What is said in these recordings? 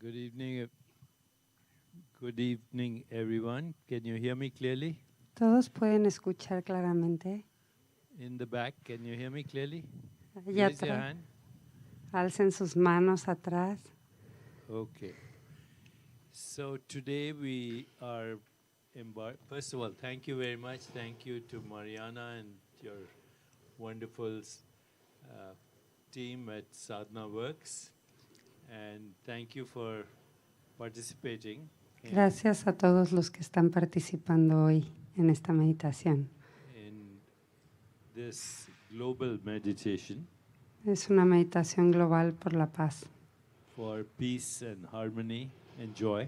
Good evening. Good evening, everyone. Can you hear me clearly? ¿Todos pueden escuchar claramente? In the back, can you hear me clearly? Allá Raise your atrás, hand. alcen sus manos atrás. Okay. So today we are first of all, thank you very much. Thank you to Mariana and your wonderful team at Sadhana Works. And thank you for participating Gracias a todos los que están participando hoy en esta meditación. in this global meditation Es una meditación global por la paz, for peace and harmony and joy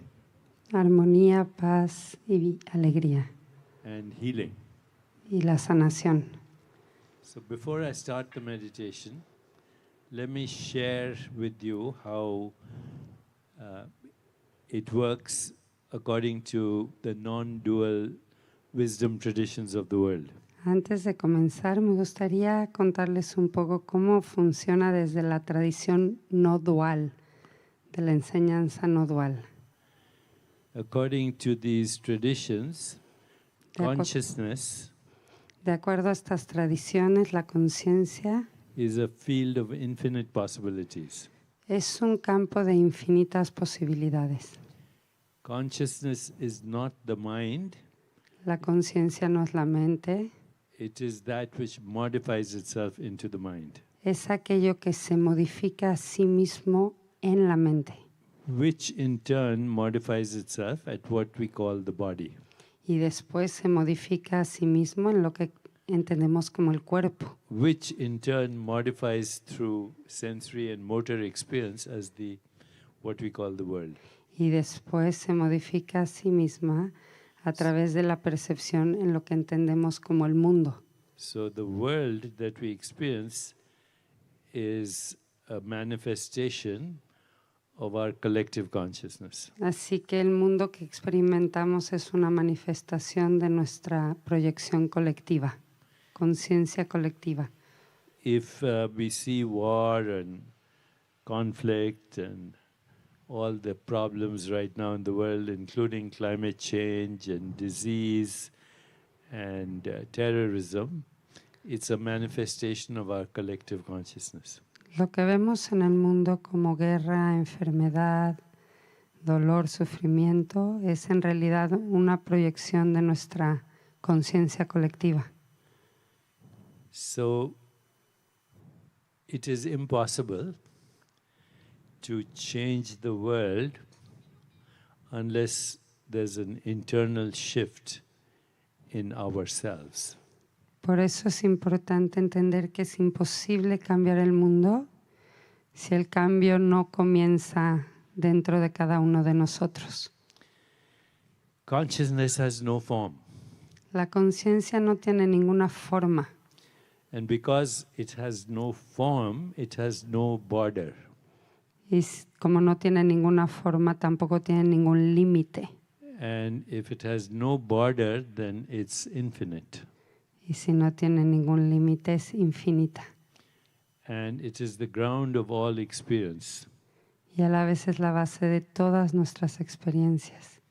armonía, paz y alegría and healing. y la sanación. So before I start the meditation, let me share with you how it works according to the non-dual wisdom traditions of the world. Antes de comenzar, me gustaría contarles un poco cómo funciona desde la tradición no dual, de la enseñanza no dual. According to these traditions, consciousness De acuerdo a estas tradiciones, la conciencia is a field of infinite possibilities. es un campo de infinitas posibilidades. Consciousness is not the mind, La conciencia no es la mente, it is that which modifies itself into the mind, es aquello que se modifica a sí mismo en la mente which in turn modifies itself at what we call the body. y después se modifica a sí mismo en lo que entendemos como el cuerpo, Which in turn modifies through sensory and motor experience as what we call the world. y después se modifica a sí misma a través de la percepción en lo que entendemos como el mundo. So the world that we experience is a manifestation of our collective consciousness. Así que el mundo que experimentamos es una manifestación de nuestra proyección colectiva, conciencia colectiva. If we see war and conflict and all the problems right now in the world, including climate change and disease and terrorism, it's a manifestation of our collective consciousness. Lo que vemos en el mundo como guerra, enfermedad, dolor, sufrimiento, es en realidad una proyección de nuestra conciencia colectiva. So it is impossible to change the world unless there's an internal shift in ourselves. Por eso es importante entender que es imposible cambiar el mundo si el cambio no comienza dentro de cada uno de nosotros. Consciousness has no form. La conciencia no tiene ninguna forma. And because it has no form, it has no border. Y como no tiene ninguna forma, tampoco tiene ningún límite. And if it has no border, then it's infinite. Y si no tiene ningún límite, es infinita. And it is the ground of all experience. Y a la vez es la base de todas nuestras experiencias.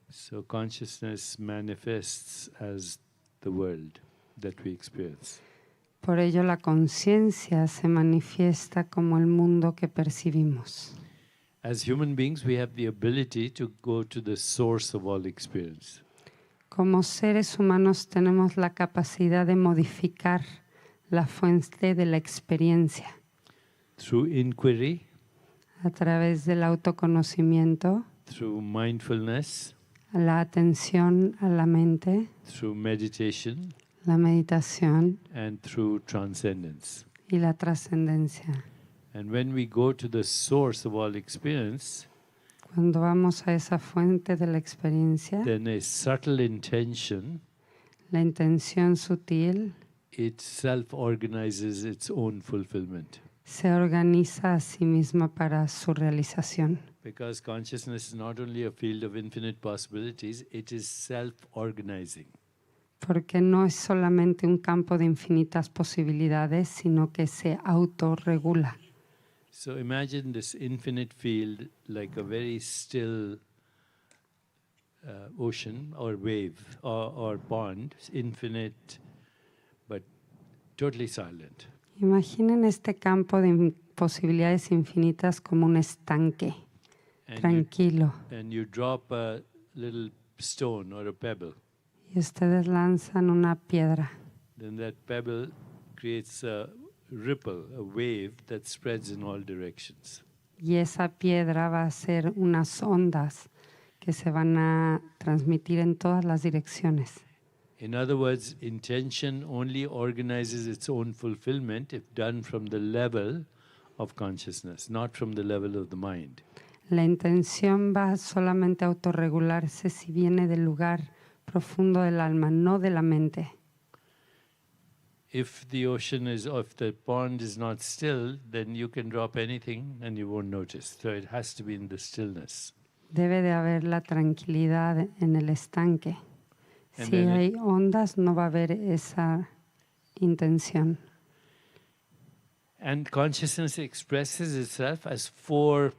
So consciousness manifests as the world that we experience. Por ello la conciencia se manifiesta como el mundo que percibimos. As human beings, we have the ability to go to the source of all experience. Como seres humanos tenemos la capacidad de modificar la fuente de la experiencia Through inquiry, a través del autoconocimiento, through mindfulness, la atención a la mente, through meditation, la meditación and through transcendence. y la trascendencia. And when we go to the source of all experience, Cuando vamos a esa fuente de la experiencia, then a subtle intention, la intención sutil it self-organizes its own fulfillment. se organiza a sí misma para su realización. Because consciousness is not only a field of infinite possibilities, it is self-organizing. Porque no es solamente un campo de infinitas posibilidades, sino que se autorregula. So imagine this infinite field like a very still ocean or wave or pond, infinite but totally silent. Imaginen este campo de posibilidades infinitas como un estanque, And tranquilo. And you drop a little stone or a pebble. Y ustedes lanzan una piedra. Then that pebble creates a ripple, a wave that spreads in all directions. Y esa piedra va a ser unas ondas que se van a transmitir en todas las direcciones. In other words, intention only organizes its own fulfillment if done from the level of consciousness, not from the level of the mind. La intención va solamente a autorregularse si viene del lugar profundo del alma, no de la mente. If the pond is not still, then you can drop anything and you won't notice. So it has to be in the stillness. Debe de haber la tranquilidad en el estanque. And Si hay ondas, no va a haber esa intención. And consciousness expresses itself as 4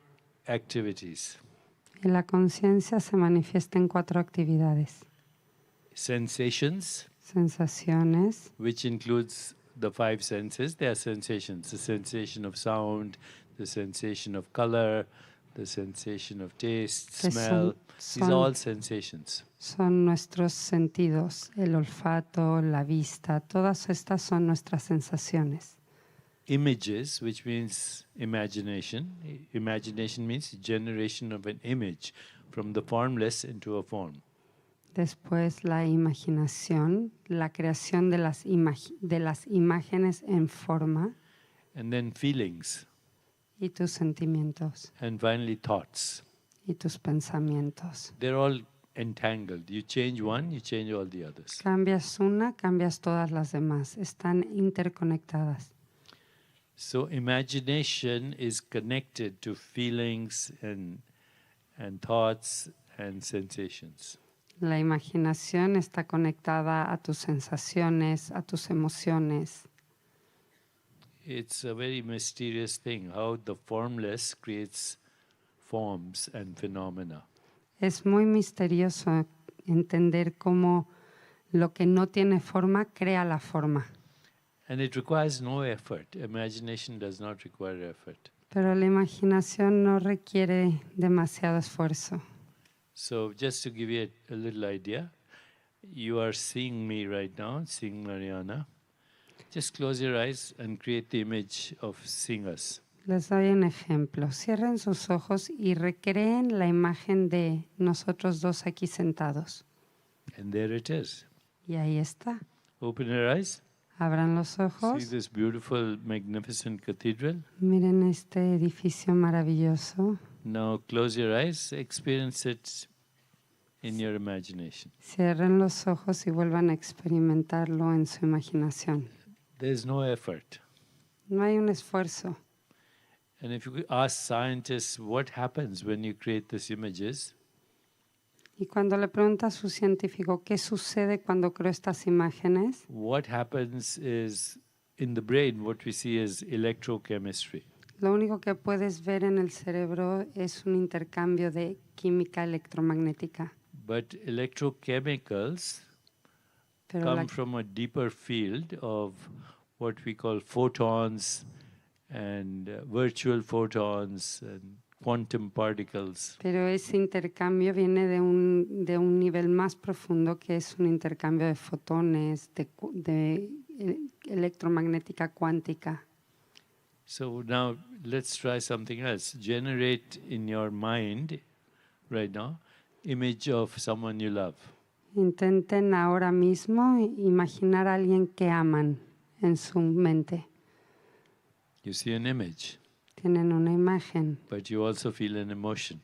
activities. Y la conciencia se manifiesta en 4 actividades. Sensations, Sensaciones, which includes the 5 senses. They are sensations. The sensation of sound, the sensation of color, the sensation of taste, smell. These are all sensations. Son nuestros sentidos, el olfato, la vista, todas estas son nuestras sensaciones. Images, which means imagination. Imagination means generation of an image from the formless into a form. Después la imaginación, la creación de las imágenes en forma. And then feelings. Y tus sentimientos. And finally thoughts. Y tus pensamientos. They're all entangled. You change one, you change all the others. Cambias una, cambias todas las demás. Están interconectadas. So imagination is connected to feelings and thoughts and sensations. La imaginación está conectada a tus sensaciones, a tus emociones. It's a very mysterious thing, how the formless creates forms and phenomena. Es muy misterioso entender cómo lo que no tiene forma crea la forma. And it requires no effort. Imagination does not require effort. Pero la imaginación no requiere demasiado esfuerzo. So just to give you a little idea, you are seeing me right now, seeing Mariana. Just close your eyes and create the image of seeing us. Les doy un ejemplo. Cierren sus ojos y recreen la imagen de nosotros dos aquí sentados. And there it is. Y ahí está. Open your eyes. Abran los ojos. See this beautiful, magnificent cathedral. Miren este edificio maravilloso. Now close your eyes, experience it in your imagination. Cierren los ojos y vuelvan a experimentarlo en su imaginación. There's no effort. No hay un esfuerzo. And if you could ask scientists what happens when you create these images, Y cuando le pregunta a su científico qué sucede cuando creo estas imágenes, what happens is in the brain what we see is electrochemistry. lo único que puedes ver en el cerebro es un intercambio de química electromagnética. But electrochemicals Pero come from a deeper field of what we call photons and virtual photons and quantum particles. Pero ese intercambio viene de un nivel más profundo, que es un intercambio de fotones, de electromagnética cuántica. So now let's try something else. Generate in your mind right now image of someone you love. Intenten ahora mismo imaginar a alguien que aman en su mente. You see an image, Tienen una imagen, but you also feel an emotion,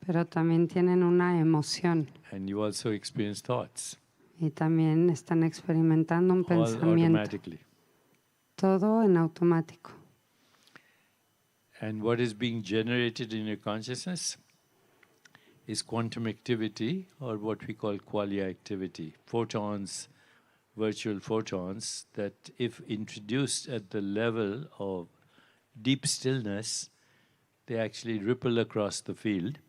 pero también tienen una emoción and you also experience thoughts, y también están experimentando un all pensamiento. automatically. Todo en automático. And what is being generated in your consciousness is quantum activity, or what we call qualia activity. Photons, virtual photons, that if introduced at the level of deep stillness, they actually ripple across the field.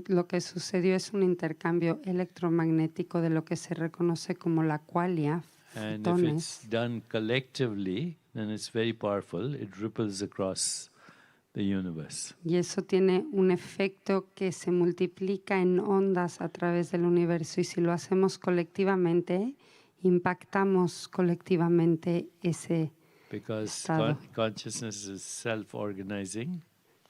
Lo que sucedió es un intercambio electromagnético de lo que se reconoce como la qualia, And if it's done collectively, then it's very powerful. It ripples across the universe. Y eso tiene un efecto que se multiplica en ondas a través del universo. Y si lo hacemos colectivamente, impactamos colectivamente ese Because estado. consciousness is self-organizing.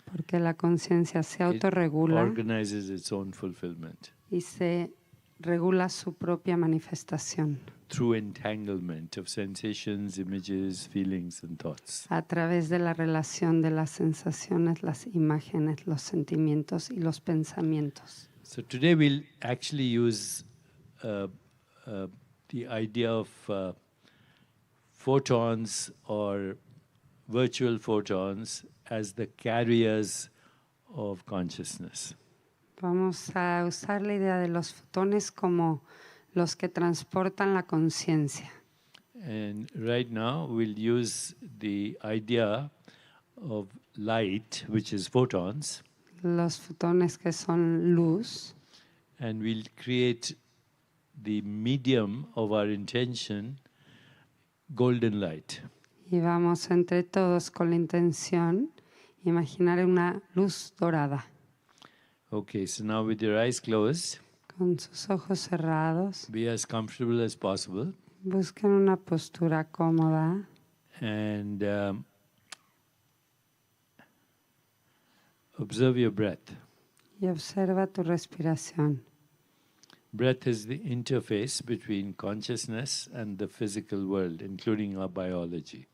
Porque la conciencia se autorregula. Organizes its own fulfillment. Y se regula su propia manifestación. Through entanglement of sensations, images, feelings, and thoughts. A través de la relación de las sensaciones, las imágenes, los sentimientos y los pensamientos. So today we'll actually use the idea of photons or virtual photons as the carriers of consciousness. Vamos a usar la idea de los fotones como los que transportan la conciencia. And right now we'll use the idea of light, which is photons. Los fotones que son luz. And we'll create the medium of our intention, golden light. Y vamos entre todos con la intención imaginar una luz dorada. Okay, so now with your eyes closed, con sus ojos cerrados, be as comfortable as possible. Busquen una postura cómoda. And observe your breath. Y observa tu respiración. Breath is the interface between consciousness and the physical world, including our biology.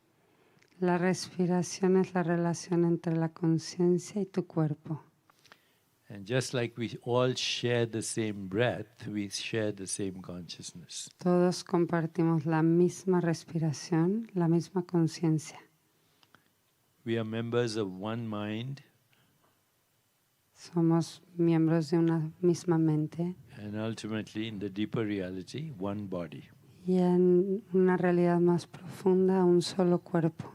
La respiración es la relación entre la conciencia y tu cuerpo. And just like we all share the same breath, we share the same consciousness. Todos compartimos la misma respiración, la misma conciencia. We are members of one mind. Somos miembros de una misma mente. And ultimately, in the deeper reality, one body. Y en una realidad más profunda, un solo cuerpo.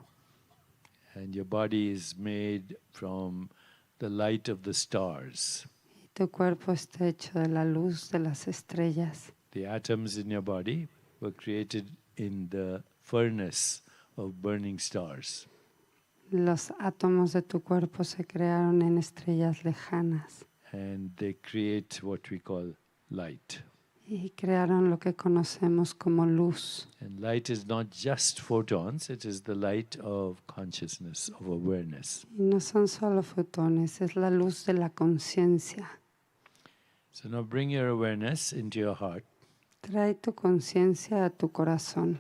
And your body is made from the light of the stars. Y tu cuerpo está hecho de la luz de las estrellas. The atoms in your body were created in the furnace of burning stars. Los átomos de tu cuerpo se crearon en estrellas lejanas. And they create what we call light. Y crearon lo que conocemos como luz. And light is not just photons, it is the light of consciousness, of awareness. Y no son solo fotones, es la luz de la conciencia. So now bring your awareness into your heart. Trae tu conciencia a tu corazón.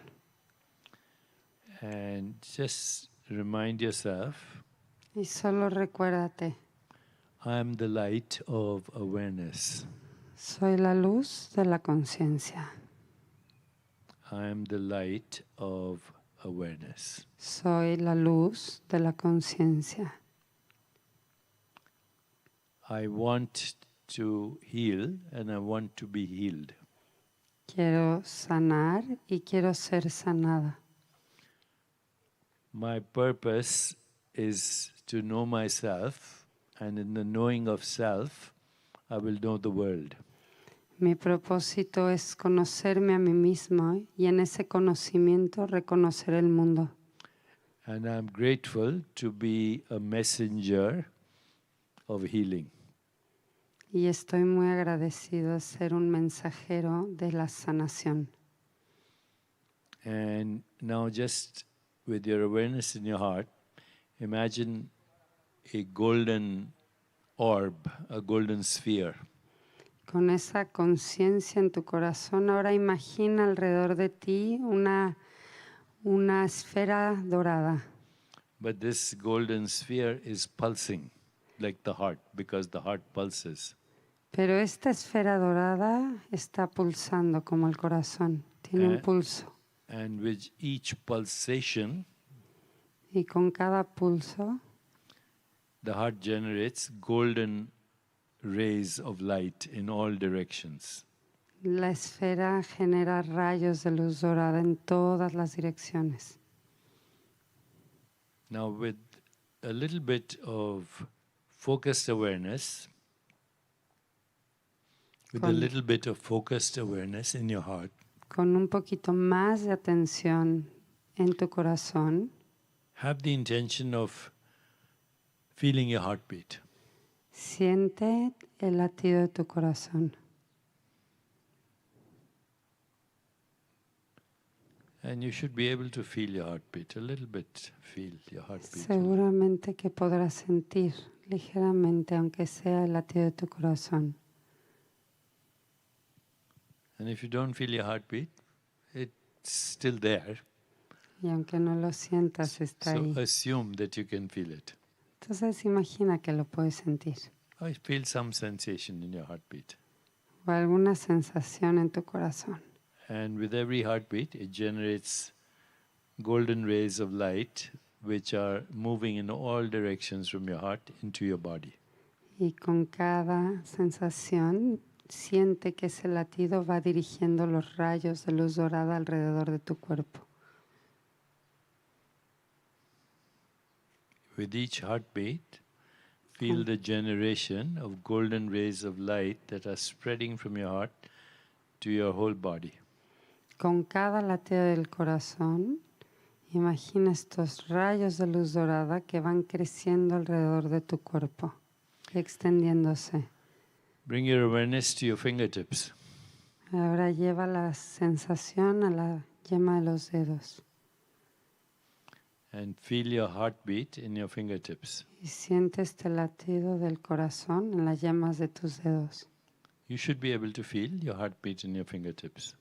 And just remind yourself, Y solo recuérdate, I am the light of awareness. soy la luz de la conciencia. I am the light of awareness. Soy la luz de la conciencia. I want to heal and I want to be healed. Quiero sanar y quiero ser sanada. My purpose is to know myself, and in the knowing of self, I will know the world. Mi propósito es conocerme a mí mismo y en ese conocimiento reconocer el mundo. And I'm grateful to be a messenger of healing. Y estoy muy agradecido de ser un mensajero de la sanación. And now just with your awareness in your heart, imagine a golden orb, a golden sphere. Con esa conciencia en tu corazón, ahora imagina alrededor de ti una esfera dorada. But this golden sphere is pulsing like the heart, because the heart pulses. Pero esta esfera dorada está pulsando como el corazón, tiene un pulso. And with each pulsation, Y con cada pulso, the heart generates golden rays of light in all directions. la esfera genera rayos de luz dorada en todas las direcciones. Now with a little bit of focused awareness, with a little bit of focused awareness in your heart, con un poquito más de atención en tu corazón, have the intention of feeling your heartbeat. siente el latido de tu corazón. And you should be able to feel your heartbeat, a little bit feel your heartbeat. Seguramente que podrás sentir ligeramente, aunque sea el latido de tu corazón. And if you don't feel your heartbeat, it's still there. Y aunque no lo sientas, está So ahí. assume that you can feel it. Entonces imagina que lo puedes sentir. I feel some sensation in your heartbeat. O alguna sensación en tu corazón. And with every heartbeat, it generates golden rays of light which are moving in all directions from your heart into your body. Y con cada sensación, siente que ese latido va dirigiendo los rayos de luz dorada alrededor de tu cuerpo. With each heartbeat, feel the generation of golden rays of light that are spreading from your heart to your whole body. Con cada latido del corazón, imagina estos rayos de luz dorada que van creciendo alrededor de tu cuerpo, extendiéndose. Bring your awareness to your fingertips. Ahora lleva la sensación a la yema de los dedos And feel your heartbeat in your fingertips. y siente este latido del corazón en las yemas de tus dedos. You should be able to feel your heartbeat in your fingertips.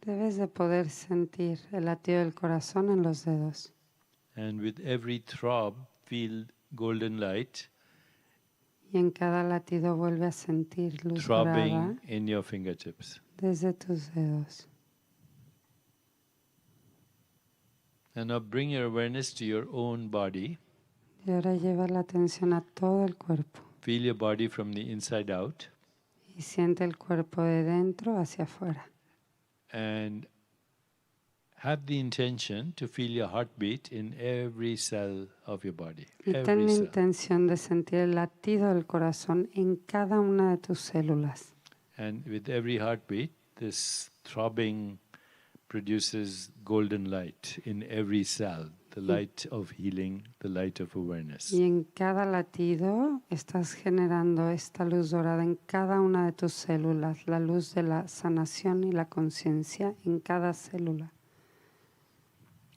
Debes de poder sentir el latido del corazón en los dedos. And with every throb, feel golden light Y en cada latido vuelve a sentir luz dorada throbbing in your fingertips. desde tus dedos. And now bring your awareness to your own body. Y ahora lleva la atención a todo el cuerpo. Feel your body from the inside out. Y siente el cuerpo de dentro hacia afuera. And have the intention to feel your heartbeat in every cell of your body. Y ten Every la cell. intención de sentir el latido del corazón en cada una de tus células. And with every heartbeat, this throbbing produces golden light in every cell. The light of healing, the light of awareness. Y en cada latido estás generando esta luz dorada en cada una de tus células, la luz de la sanación y la conciencia en cada célula.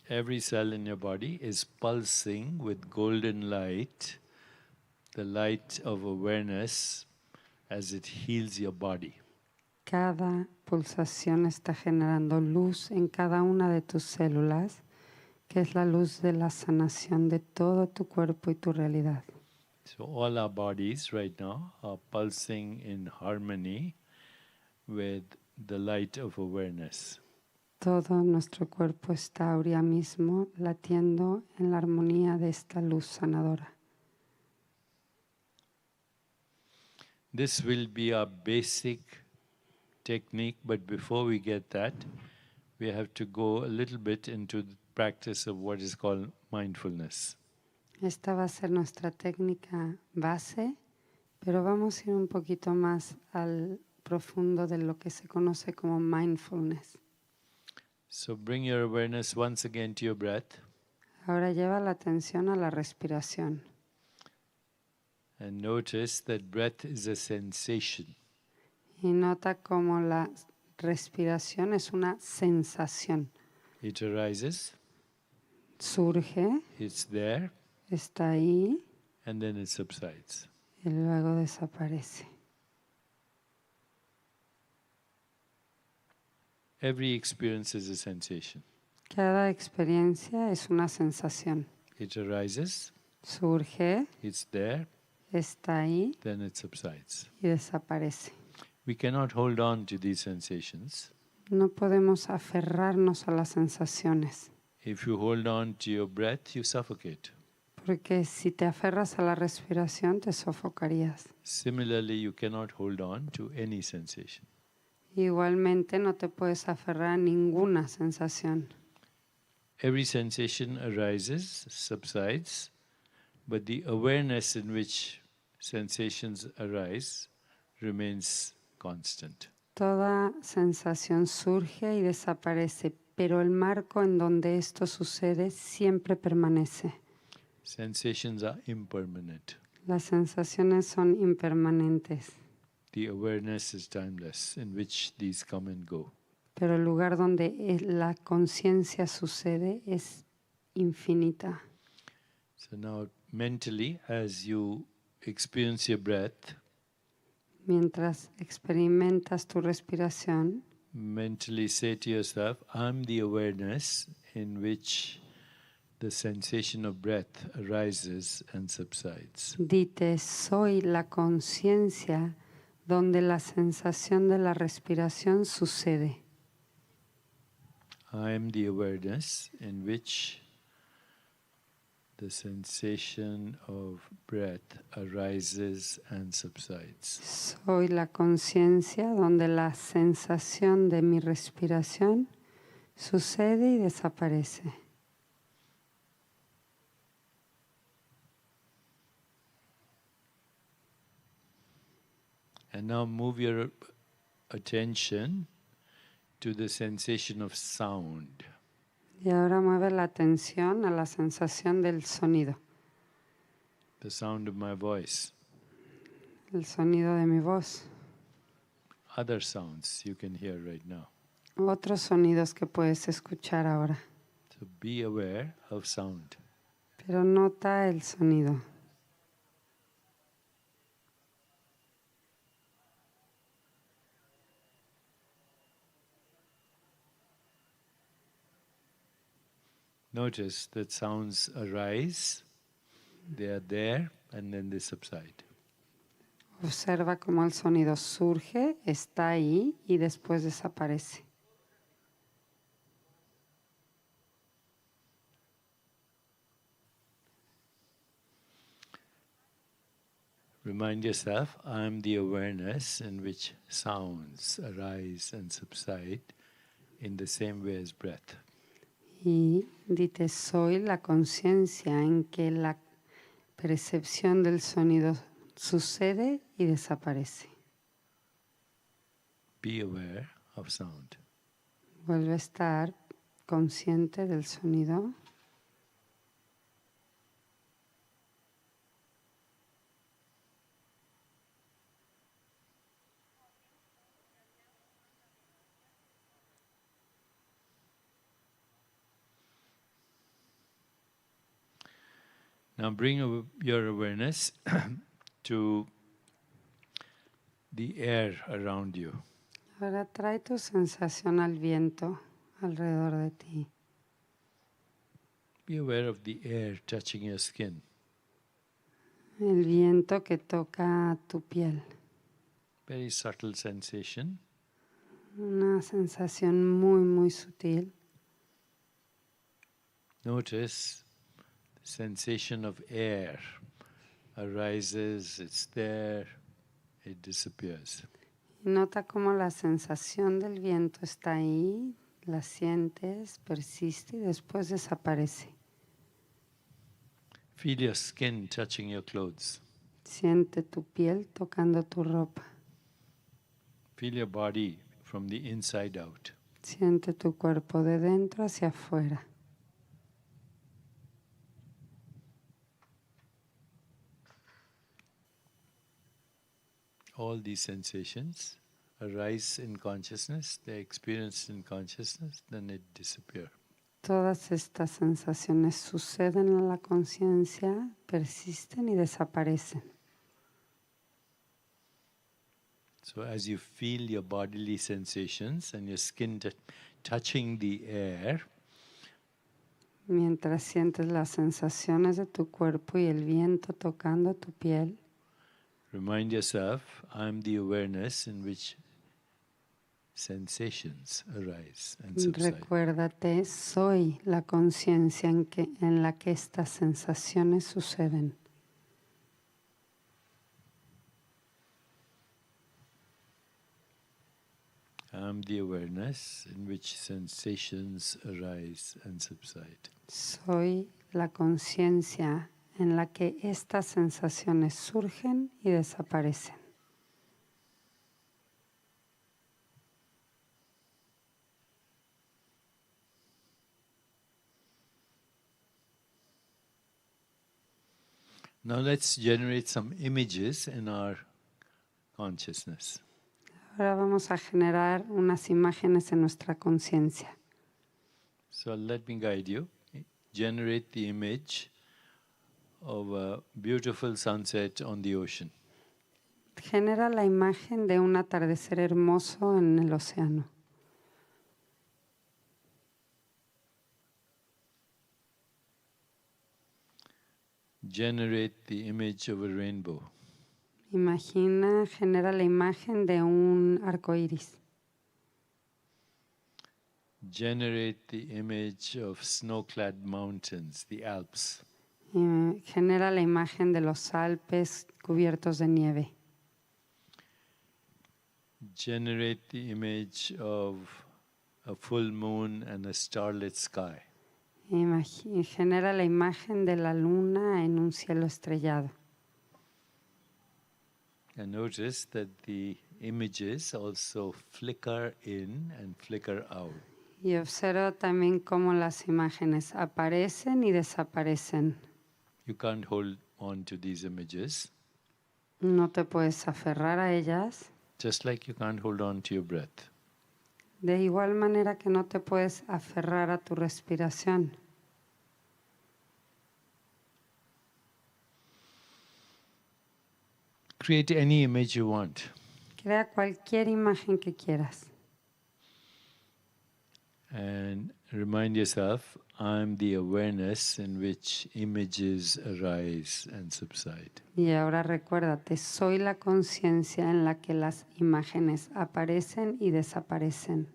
Every cell in your body is pulsing with golden light, the light of awareness as it heals your body. Cada pulsación está generando luz en cada una de tus células, que es la luz de la sanación de todo tu cuerpo y tu realidad. So all our bodies right now are pulsing in harmony with the light of awareness. Todo nuestro cuerpo está ahora mismo latiendo en la armonía de esta luz sanadora. This will be our basic technique, but before we get that, we have to go a little bit into the practice of what is called mindfulness. Esta va a ser nuestra técnica base, pero vamos a ir un poquito más al profundo de lo que se conoce como mindfulness. So bring your awareness once again to your breath. Ahora lleva la atención a la respiración And notice that breath is a sensation. y nota cómo la respiración es una sensación. It arises, Surge, it's there, está ahí and then it subsides. y luego desaparece. Every experience is a sensation. Cada experiencia es una sensación. It arises, Surge, it's there, está ahí then it subsides. y desaparece. We cannot hold on to these sensations. No podemos aferrarnos a las sensaciones, If you hold on to your breath, you suffocate. porque si te aferras a la respiración te sofocarías. Similarly, you cannot hold on to any sensation. Igualmente no te puedes aferrar a ninguna sensación. Every sensation arises, subsides, but the awareness in which sensations arise remains constant. Toda sensación surge y desaparece, pero el marco en donde esto sucede siempre permanece. Sensations are impermanent. Las sensaciones son impermanentes, The awareness is timeless, in which these come and go. pero el lugar donde la conciencia sucede es infinita. So now mentally, as you experience your breath, Mientras experimentas tu respiración, mentally say to yourself, I'm the awareness in which the sensation of breath arises and subsides. dite, soy la conciencia donde la sensación de la respiración sucede. I am the awareness in which the sensation of breath arises and subsides. Soy la conciencia donde la sensación de mi respiración sucede y desaparece. And now move your attention to the sensation of sound. Y ahora mueve la atención a la sensación del sonido, The sound of my voice. el sonido de mi voz, Other sounds you can hear right now. otros sonidos que puedes escuchar ahora. So be aware of sound. Pero nota el sonido. Notice that sounds arise, they are there, and then they subside. Observa cómo el sonido surge, está ahí y después desaparece. Remind yourself, I am the awareness in which sounds arise and subside in the same way as breath. Y dite, soy la conciencia en que la percepción del sonido sucede y desaparece. Be aware of sound. Vuelve a estar consciente del sonido. Now bring your awareness to the air around you. Ahora trae tu sensación al viento alrededor de ti. Be aware of the air touching your skin. El viento que toca tu piel. Very subtle sensation. Una sensación muy, muy sutil. Notice the sensation of air arises, it's there, it disappears. Y nota cómo la sensación del viento está ahí, la sientes, persiste y después desaparece. Feel your skin touching your clothes. Siente tu piel tocando tu ropa. Feel your body from the inside out. Siente tu cuerpo de dentro hacia afuera. All these sensations arise in consciousness, they're experienced in consciousness, then they disappear. Todas estas sensaciones suceden en la conciencia, persisten y desaparecen. So as you feel your bodily sensations and your skin touching the air, Mientras sientes las sensaciones de tu cuerpo y el viento tocando tu piel, remind yourself, I'm the awareness in which sensations arise and subside. recuérdate, soy la conciencia en la que estas sensaciones suceden. I'm the awareness in which sensations arise and subside. Soy la conciencia en la que estas sensaciones surgen y desaparecen. Now let's generate some images in our consciousness. Ahora vamos a generar unas imágenes en nuestra conciencia. So let me guide you. Generate the image of a beautiful sunset on the ocean. Genera la imagen de un atardecer hermoso en el océano. Generate the image of a rainbow. Genera la imagen de un arco iris. Generate the image of snow-clad mountains, the Alps. Genera la imagen de los Alpes cubiertos de nieve. Generate the image of a full moon and a starlit sky. Genera la imagen de la luna en un cielo estrellado. And notice that the images also flicker in and flicker out. Y observa también cómo las imágenes aparecen y desaparecen. You can't hold on to these images, No te puedes aferrar a ellas. just like you can't hold on to your breath. De igual manera que no te puedes aferrar a tu respiración. Create any image you want. Crea cualquier imagen que quieras. And remind yourself, I'm the awareness in which images arise and subside. Y ahora recuérdate, soy la conciencia en la que las imágenes aparecen y desaparecen.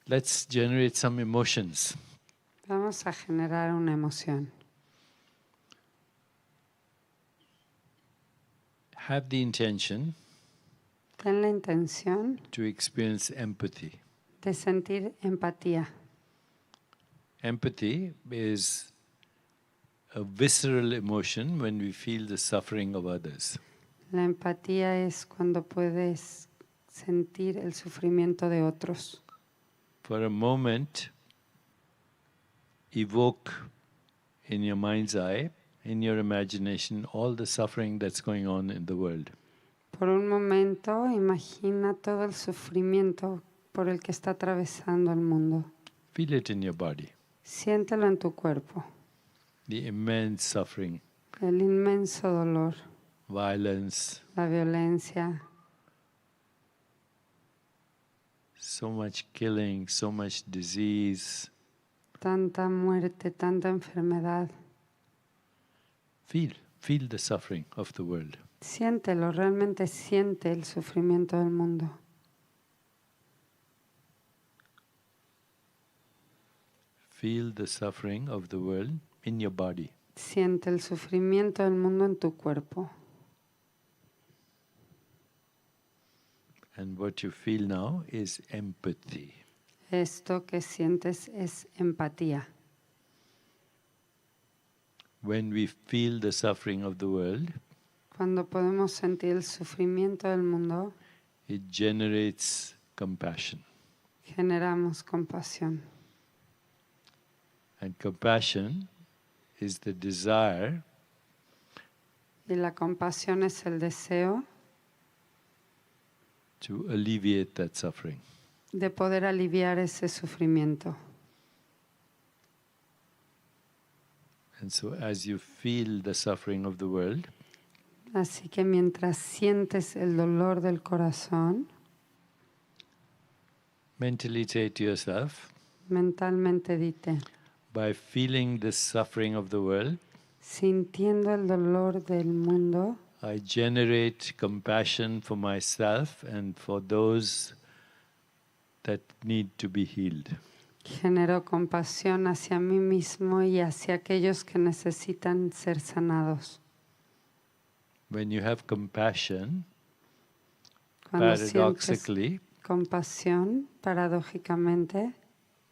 Let's generate some emotions. Vamos a generar una emoción. Have the intention Ten la intención to experience empathy. de sentir empatía. Empathy is a visceral emotion when we feel the suffering of others. La empatía es cuando puedes sentir el sufrimiento de otros. For a moment, evoke in your mind's eye, in your imagination, all the suffering that's going on in the world. Por un momento, imagina todo el sufrimiento por el que está atravesando el mundo. Feel it in your body, Siéntelo en tu cuerpo. the immense suffering, El inmenso dolor, violence, la violencia, so much killing, so much disease. tanta muerte, tanta enfermedad. Feel the suffering of the world. Siéntelo, realmente siente el sufrimiento del mundo. Feel the suffering of the world in your body. Siente el sufrimiento del mundo en tu cuerpo. And what you feel now is empathy. Esto que sientes es empatía. When we feel the suffering of the world, Cuando podemos sentir el sufrimiento del mundo, it generates compassion. generamos compasión. And compassion is the desire Y la compasión es el deseo to alleviate that suffering. de poder aliviar ese sufrimiento. And so as you feel the suffering of the world, Así que mientras sientes el dolor del corazón, mentally say to yourself, mentalmente dite, by feeling the suffering of the world, sintiendo el dolor del mundo, I generate compassion for myself and for those that need to be healed. Genero compasión hacia mí mismo y hacia aquellos que necesitan ser sanados. When you have compassion, Cuando sientes paradoxically, compasión, paradójicamente,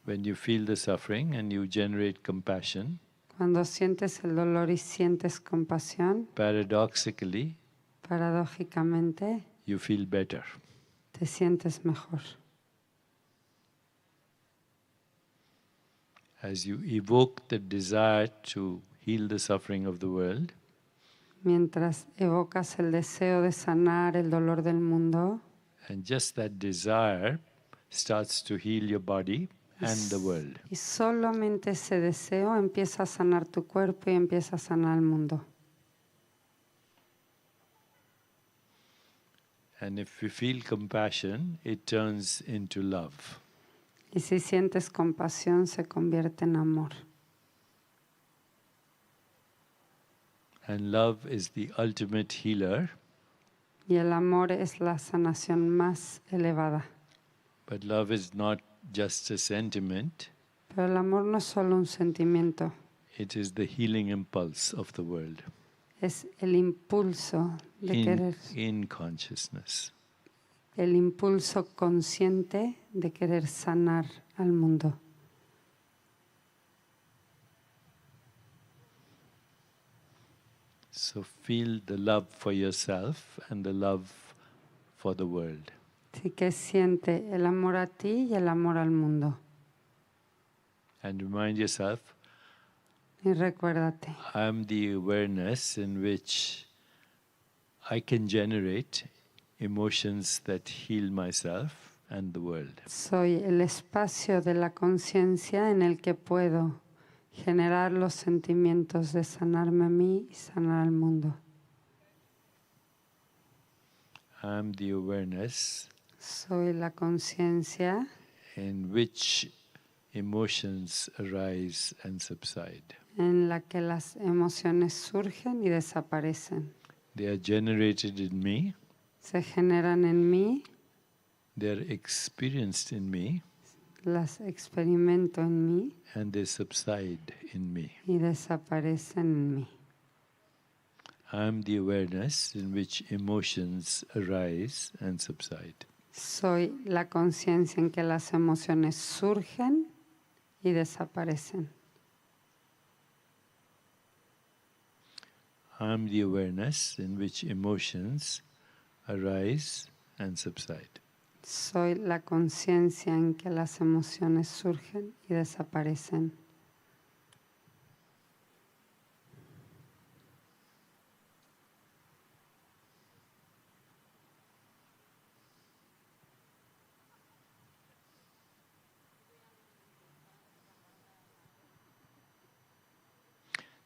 when you feel the suffering and you generate compassion, cuando sientes el dolor y sientes compasión, paradoxically, paradójicamente, you feel better. te sientes mejor. As you evoke the desire to heal the suffering of the world, Mientras evocas el deseo de sanar el dolor del mundo, and just that desire starts to heal your body and the world. y solamente ese deseo empieza a sanar tu cuerpo y empieza a sanar el mundo. And if you feel compassion, it turns into love. Y si sientes compasión, se convierte en amor. And love is the ultimate healer, Y el amor es la sanación más elevada. but love is not just a sentiment, Pero el amor no es solo un sentimiento, it is the healing impulse of the world es el impulso de querer, in consciousness. el impulso consciente de querer sanar al mundo. So feel the love for yourself and the love for the world. Así que siente el amor a ti y el amor al mundo. And remind yourself, Y recuérdate, I am the awareness in which I can generate emotions that heal myself and the world. soy el espacio de la conciencia en el que puedo generar los sentimientos de sanarme a mí y sanar al mundo. I am the awareness Soy la conciencia in which emotions arise and subside. en la que las emociones surgen y desaparecen. They are generated in me, Se generan en mí, they are experienced in me, las experimento en mí and they subside in me. y desaparecen en mí. I am the awareness in which emotions arise and subside. Soy la conciencia en que las emociones surgen y desaparecen. I am the awareness in which emotions arise and subside. Soy la conciencia en que las emociones surgen y desaparecen.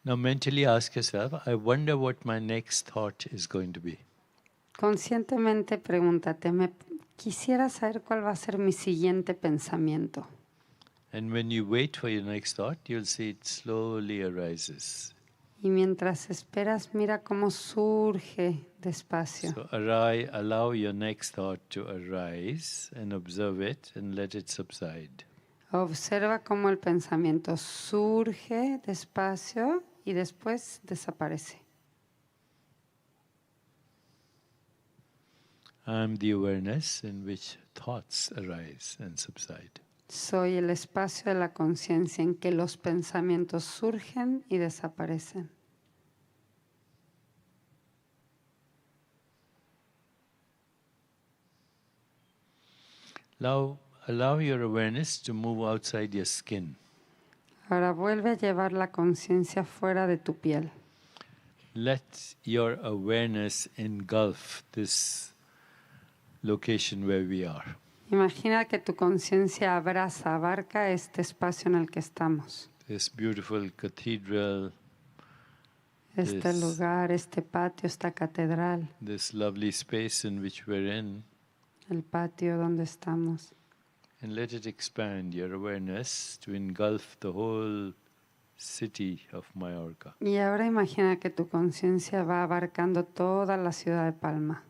Now mentally ask yourself, I wonder what my next thought is going to be. Conscientemente pregúntate, quisiera saber cuál va a ser mi siguiente pensamiento. And when you wait for your next thought, you'll see it slowly arises. Y mientras esperas, mira cómo surge despacio. So allow your next thought to arise and observe it and let it subside. Observa cómo el pensamiento surge despacio y después desaparece. I am the awareness in which thoughts arise and subside. Soy el espacio de la conciencia en que los pensamientos surgen y desaparecen. Allow your awareness to move outside your skin. Ahora vuelve a llevar la conciencia fuera de tu piel. Let your awareness engulf this location where we are. Imagina que tu conciencia abarca este espacio en el que estamos. This beautiful cathedral, Este Yes. lugar, este patio, esta catedral, this lovely space in which we're in, el patio donde estamos. and let it expand your awareness to engulf the whole city of Mallorca. Y ahora imagina que tu conciencia va abarcando toda la ciudad de Palma.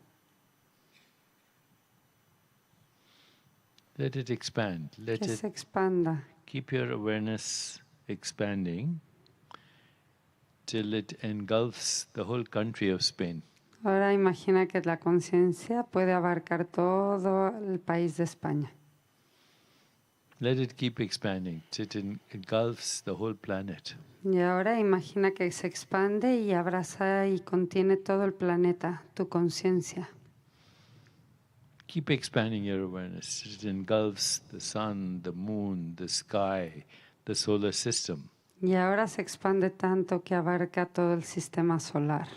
Let it expand. Let que it se expanda. keep your awareness expanding till it engulfs the whole country of Spain. Ahora imagina que la conciencia puede abarcar todo el país de España. Let it keep expanding till it engulfs the whole planet. Y ahora imagina que se expande y abraza y contiene todo el planeta, tu conciencia. Keep expanding your awareness. It engulfs the sun, the moon, the sky, the solar system. Y ahora se expande tanto que abarca todo el sistema solar.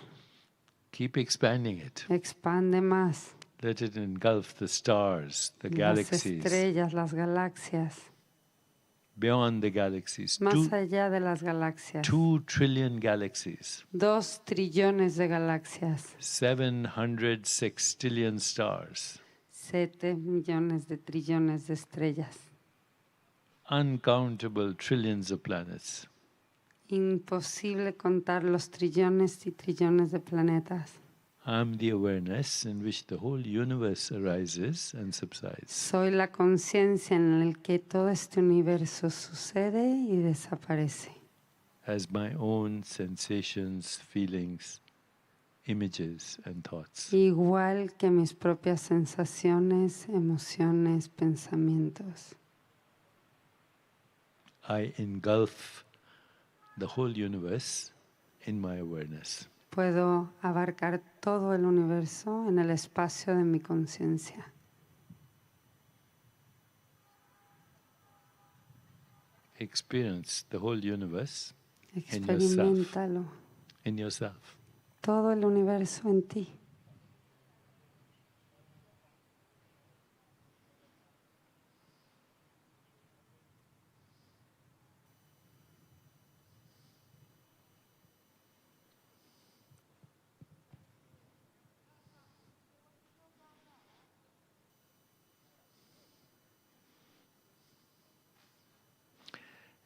Keep expanding it. Expande más. Let it engulf the stars, the Las galaxies, estrellas, las galaxias, beyond the galaxies. más allá de las galaxias. 2 trillion galaxies, 2 trillones de galaxias, 700 sextillion stars, 7 millones de trillones de estrellas. uncountable trillions of planets. Imposible contar los trillones y trillones de planetas. I'm the awareness in which the whole universe arises and subsides. Soy la conciencia en la que todo este universo sucede y desaparece. As my own sensations, feelings, images and thoughts. Igual que mis propias sensaciones, emociones, pensamientos. I engulf the whole universe in my awareness. Puedo abarcar todo el universo en el espacio de mi conciencia. Experience the whole universe Experiméntalo. in yourself. Todo el universo en ti.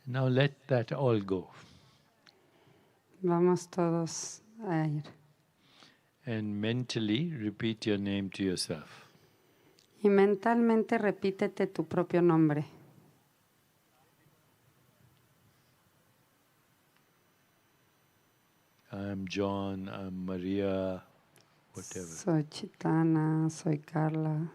Now let that all go. Vamos todos a ir. And mentally repeat your name to yourself. Y mentalmente repítete tu propio nombre. I'm John, I'm Maria, whatever. Soy Chitana, soy Carla.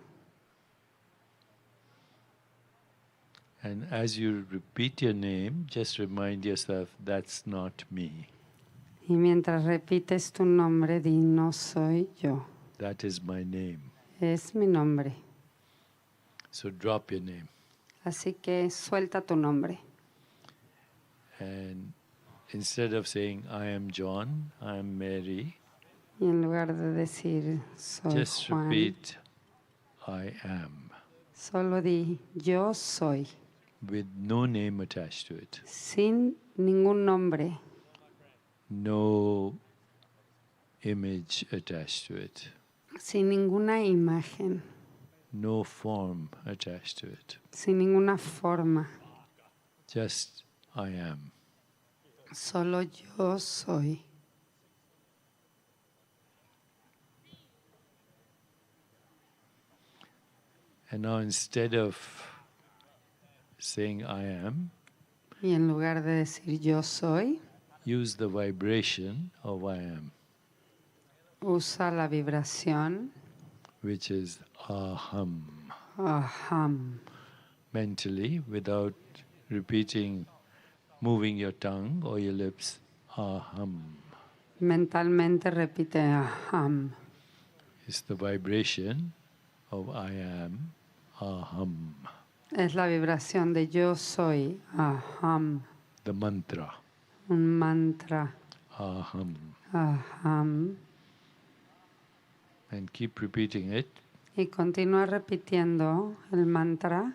And as you repeat your name, just remind yourself, that's not me. Y mientras repites tu nombre, di no soy yo. That is my name. Es mi nombre. So drop your name. Así que suelta tu nombre. And instead of saying, I am John, I am Mary, Y en lugar de decir soy just Juan, repeat, I am, solo di yo soy. with no name attached to it. Sin ningún nombre. No image attached to it. Sin ninguna imagen. No form attached to it. Sin ninguna forma. Just I am. Solo yo soy. And now instead of saying I am, Y en lugar de decir yo soy, use the vibration of I am, usa la vibración which is aham. aham. Mentally, without repeating, moving your tongue or your lips, aham. Mentalmente repite aham. It's the vibration of I am, aham. Es la vibración de yo soy aham. The mantra, Un mantra aham. aham. And keep repeating it. Y continúa repitiendo el mantra.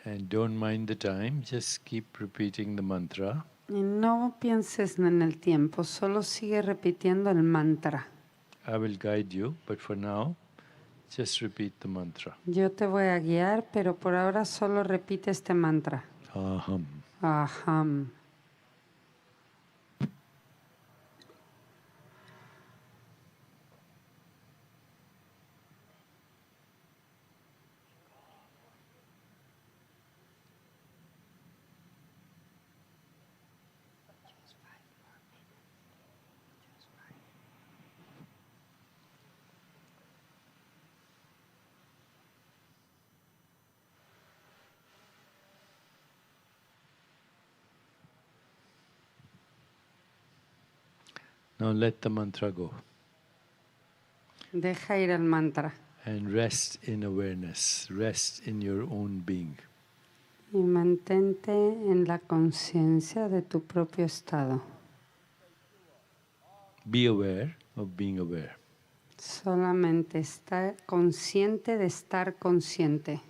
And don't mind the time, just keep repeating the mantra. Y no pienses en el tiempo, solo sigue repitiendo el mantra. I will guide you, but for now, just repeat the mantra. Yo te voy a guiar, pero por ahora solo repite este mantra. Aham. Aham. Now let the mantra go. Deja ir el mantra. And rest in awareness, rest in your own being. Y mantente en la conciencia de tu propio estado. Be aware of being aware. Solamente estar consciente de estar consciente.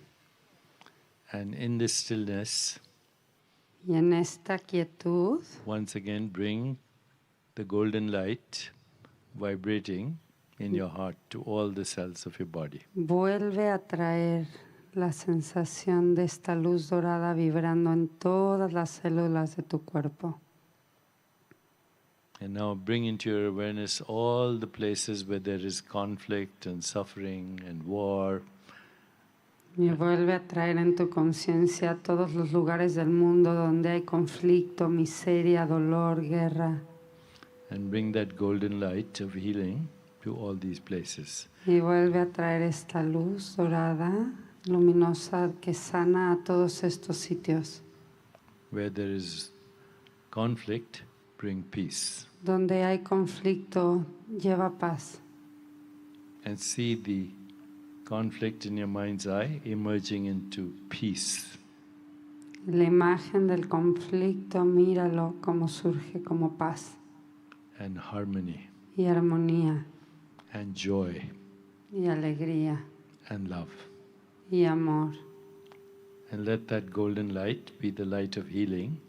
And in this stillness, y en esta quietud, once again bring the golden light vibrating in your heart to all the cells of your body. Vuelve a traer la sensación de esta luz dorada vibrando en todas las células de tu cuerpo. And now bring into your awareness all the places where there is conflict and suffering and war. Y vuelve a traer en tu conciencia todos los lugares del mundo donde hay conflicto, miseria, dolor, guerra. And bring that golden light of healing to all these places. Y vuelve a traer esta luz dorada, luminosa, que sana a todos estos sitios. Where there is conflict, bring peace. Donde hay conflicto, lleva paz. And see the conflict in your mind's eye emerging into peace. La imagen del conflicto, míralo como surge como paz. And harmony. Y armonía. And joy. Y alegría. And love. Y amor. And let that golden light be the light of healing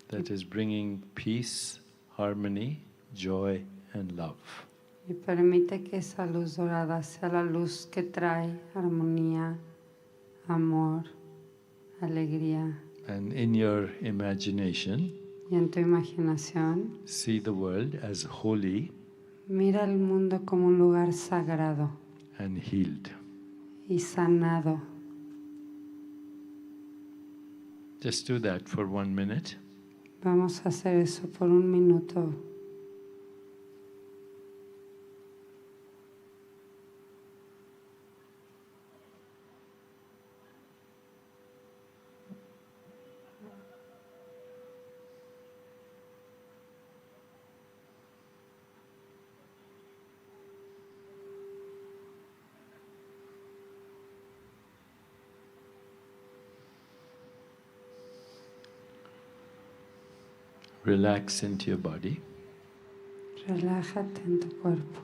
that is bringing peace, harmony, joy, and love. Y permite que esa luz dorada sea la luz que trae armonía, amor, alegría. And in your imagination, y en tu imaginación, see the world as holy. Mira el mundo como un lugar sagrado. And healed. Y sanado. Just do that for 1 minute. Vamos a hacer eso por 1 minuto. Relax into your body. Relájate en tu cuerpo.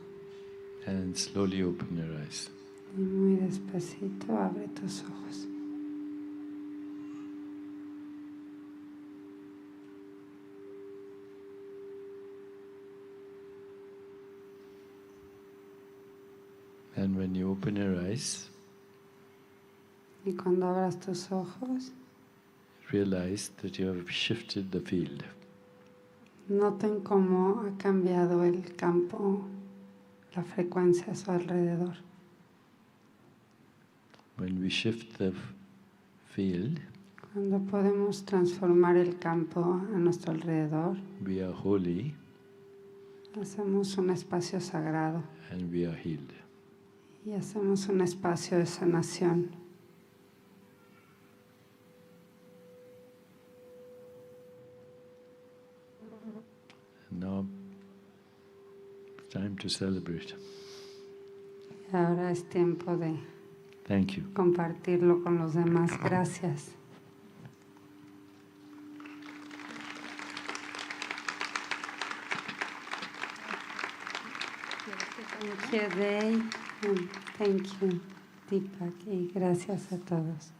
And slowly open your eyes. Y muy despacito abre tus ojos. And when you open your eyes, y cuando abras tus ojos, realize that you have shifted the field. Noten cómo ha cambiado el campo, la frecuencia a su alrededor. When we shift the field, cuando podemos transformar el campo a nuestro alrededor, we are holy. Hacemos un espacio sagrado. And we are healed. Y hacemos un espacio de sanación. Now, it's time to celebrate. Y ahora es tiempo de Thank you. compartirlo con los demás. Gracias. Thank you, Day. Thank you, Deepak. Y gracias a todos.